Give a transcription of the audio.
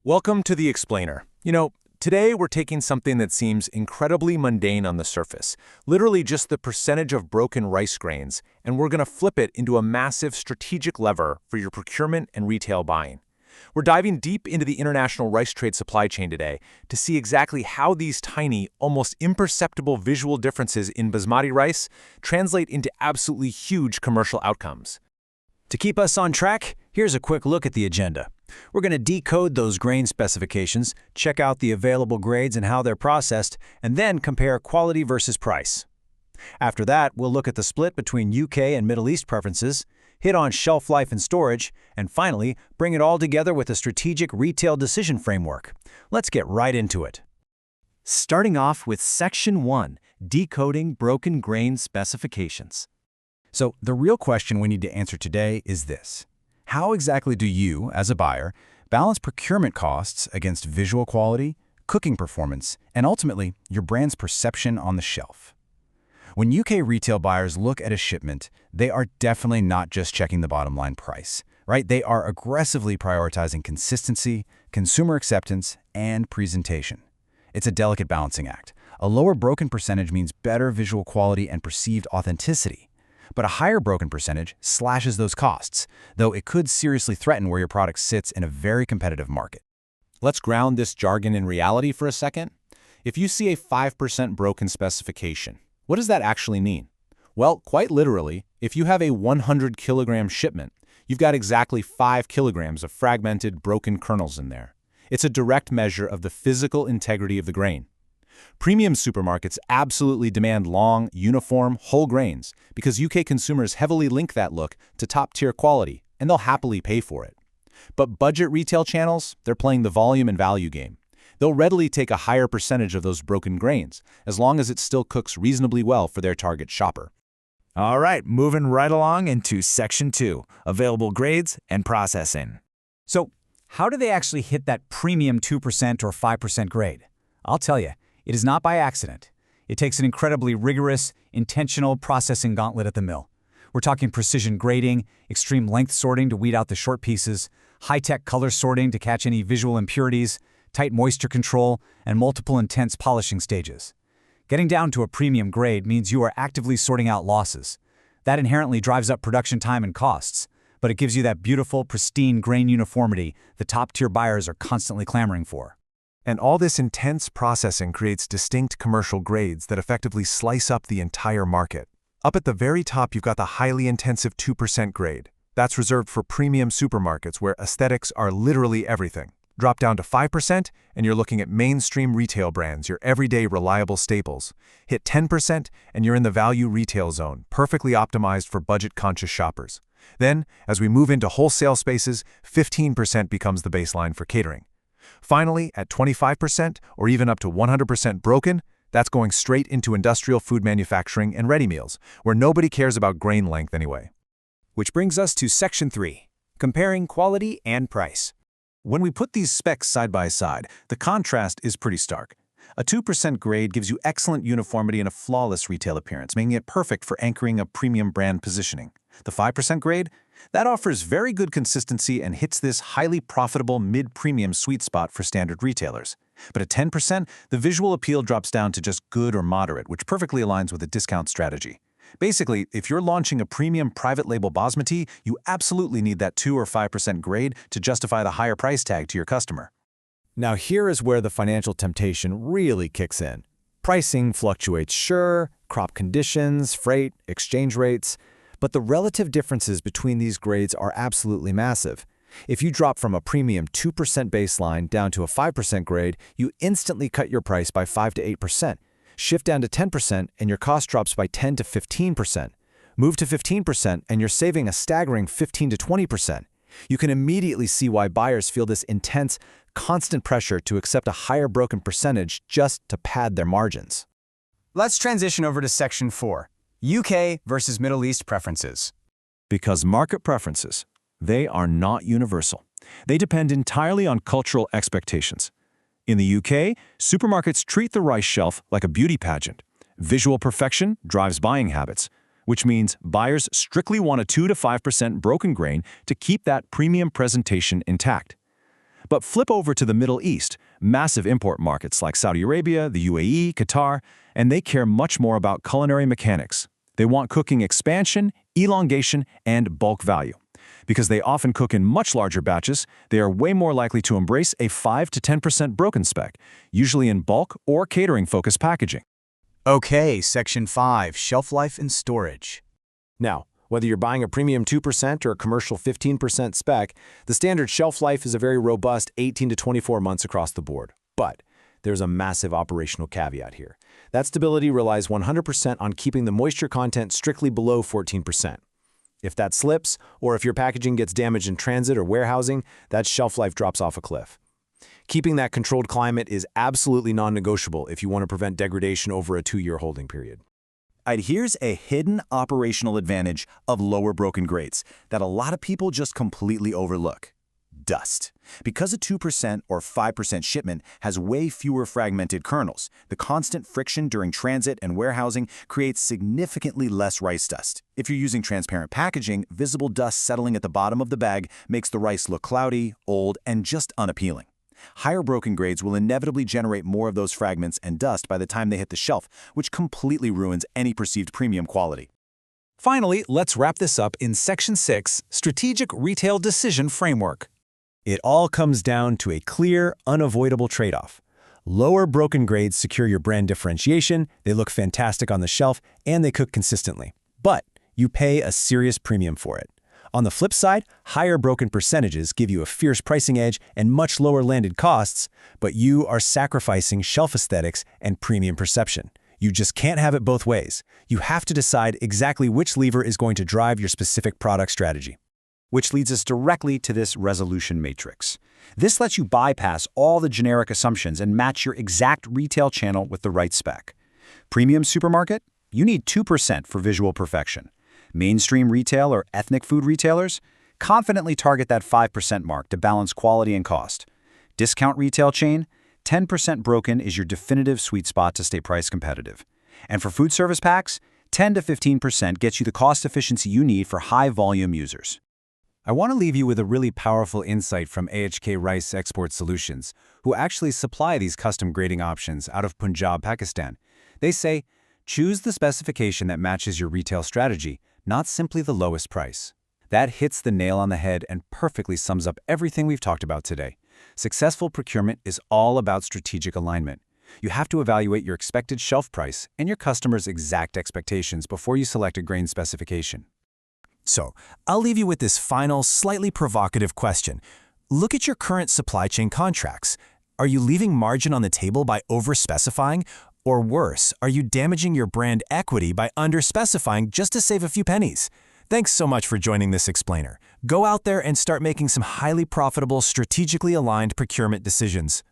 Welcome to The Explainer. Today we're taking something that seems incredibly mundane on the surface, literally just the percentage of broken rice grains, and we're going to flip it into a massive strategic lever for your procurement and retail buying. We're diving deep into the international rice trade supply chain today to see exactly how these tiny, almost imperceptible visual differences in Basmati rice translate into absolutely huge commercial outcomes. To keep us on track, here's a quick look at the agenda. We're going to decode those grain specifications, check out the available grades and how they're processed, and then compare quality versus price. After that, we'll look at the split between UK and Middle East preferences, hit on shelf life and storage, and finally, bring it all together with a strategic retail decision framework. Let's get right into it. Starting off with Section 1, Decoding Broken Grain Specifications. So the real question we need to answer today is this. How exactly do you, as a buyer, balance procurement costs against visual quality, cooking performance, and ultimately, your brand's perception on the shelf? When UK retail buyers look at a shipment, they are definitely not just checking the bottom line price, right? They are aggressively prioritizing consistency, consumer acceptance, and presentation. It's a delicate balancing act. A lower broken percentage means better visual quality and perceived authenticity. But a higher broken percentage slashes those costs, though it could seriously threaten where your product sits in a very competitive market. Let's ground this jargon in reality for a second. If you see a 5% broken specification, what does that actually mean? Well, quite literally, if you have a 100-kilogram shipment, you've got exactly 5 kilograms of fragmented, broken kernels in there. It's a direct measure of the physical integrity of the grain. Premium supermarkets absolutely demand long, uniform, whole grains because UK consumers heavily link that look to top-tier quality, and they'll happily pay for it. But budget retail channels, they're playing the volume and value game. They'll readily take a higher percentage of those broken grains, as long as it still cooks reasonably well for their target shopper. All right, moving right along into Section 2, Available Grades and Processing. So, how do they actually hit that premium 2% or 5% grade? I'll tell you. It is not by accident. It takes an incredibly rigorous, intentional processing gauntlet at the mill. We're talking precision grading, extreme length sorting to weed out the short pieces, high-tech color sorting to catch any visual impurities, tight moisture control, and multiple intense polishing stages. Getting down to a premium grade means you are actively sorting out losses. That inherently drives up production time and costs, but it gives you that beautiful, pristine grain uniformity the top-tier buyers are constantly clamoring for. And all this intense processing creates distinct commercial grades that effectively slice up the entire market. Up at the very top, you've got the highly intensive 2% grade. That's reserved for premium supermarkets where aesthetics are literally everything. Drop down to 5%, and you're looking at mainstream retail brands, your everyday reliable staples. Hit 10%, and you're in the value retail zone, perfectly optimized for budget-conscious shoppers. Then, as we move into wholesale spaces, 15% becomes the baseline for catering. Finally, at 25% or even up to 100% broken, that's going straight into industrial food manufacturing and ready meals, where nobody cares about grain length anyway. Which brings us to Section 3, Comparing Quality and Price. When we put these specs side by side, the contrast is pretty stark. A 2% grade gives you excellent uniformity and a flawless retail appearance, making it perfect for anchoring a premium brand positioning. The 5% grade? That offers very good consistency and hits this highly profitable mid-premium sweet spot for standard retailers. But at 10%, the visual appeal drops down to just good or moderate, which perfectly aligns with a discount strategy. Basically, if you're launching a premium private label Basmati, you absolutely need that 2 or 5% grade to justify the higher price tag to your customer. Now here is where the financial temptation really kicks in. Pricing fluctuates, sure, crop conditions, freight, exchange rates, but the relative differences between these grades are absolutely massive. If you drop from a premium 2% baseline down to a 5% grade, you instantly cut your price by 5 to 8%. Shift down to 10% and your cost drops by 10 to 15%. Move to 15% and you're saving a staggering 15 to 20%. You can immediately see why buyers feel this intense, constant pressure to accept a higher broken percentage just to pad their margins. Let's transition over to Section 4, UK versus Middle East preferences. Because market preferences, they are not universal. They depend entirely on cultural expectations. In the UK, supermarkets treat the rice shelf like a beauty pageant. Visual perfection drives buying habits, which means buyers strictly want a 2 to 5% broken grain to keep that premium presentation intact. But flip over to the Middle East, massive import markets like Saudi Arabia, the UAE, Qatar, and they care much more about culinary mechanics. They want cooking expansion, elongation, and bulk value. Because they often cook in much larger batches, they are way more likely to embrace a 5 to 10% broken spec, usually in bulk or catering-focused packaging. Okay, Section 5, Shelf Life and Storage. Now, whether you're buying a premium 2% or a commercial 15% spec, the standard shelf life is a very robust 18 to 24 months across the board. But there's a massive operational caveat here. That stability relies 100% on keeping the moisture content strictly below 14%. If that slips, or if your packaging gets damaged in transit or warehousing, that shelf life drops off a cliff. Keeping that controlled climate is absolutely non-negotiable if you want to prevent degradation over a 2-year holding period. Here's a hidden operational advantage of lower broken grades that a lot of people just completely overlook. Dust. Because a 2% or 5% shipment has way fewer fragmented kernels, the constant friction during transit and warehousing creates significantly less rice dust. If you're using transparent packaging, visible dust settling at the bottom of the bag makes the rice look cloudy, old, and just unappealing. Higher broken grades will inevitably generate more of those fragments and dust by the time they hit the shelf, which completely ruins any perceived premium quality. Finally, let's wrap this up in Section 6, Strategic Retail Decision Framework. It all comes down to a clear, unavoidable trade-off. Lower broken grades secure your brand differentiation, they look fantastic on the shelf, and they cook consistently. But you pay a serious premium for it. On the flip side, higher broken percentages give you a fierce pricing edge and much lower landed costs, but you are sacrificing shelf aesthetics and premium perception. You just can't have it both ways. You have to decide exactly which lever is going to drive your specific product strategy. Which leads us directly to this resolution matrix. This lets you bypass all the generic assumptions and match your exact retail channel with the right spec. Premium supermarket? You need 2% for visual perfection. Mainstream retail or ethnic food retailers? Confidently target that 5% mark to balance quality and cost. Discount retail chain? 10% broken is your definitive sweet spot to stay price competitive. And for food service packs? 10 to 15% gets you the cost efficiency you need for high-volume users. I want to leave you with a really powerful insight from AHK Rice Export Solutions, who actually supply these custom grading options out of Punjab, Pakistan. They say, choose the specification that matches your retail strategy, not simply the lowest price. That hits the nail on the head and perfectly sums up everything we've talked about today. Successful procurement is all about strategic alignment. You have to evaluate your expected shelf price and your customer's exact expectations before you select a grain specification. So, I'll leave you with this final, slightly provocative question. Look at your current supply chain contracts. Are you leaving margin on the table by over-specifying? Or worse, are you damaging your brand equity by under-specifying just to save a few pennies? Thanks so much for joining this explainer. Go out there and start making some highly profitable, strategically aligned procurement decisions.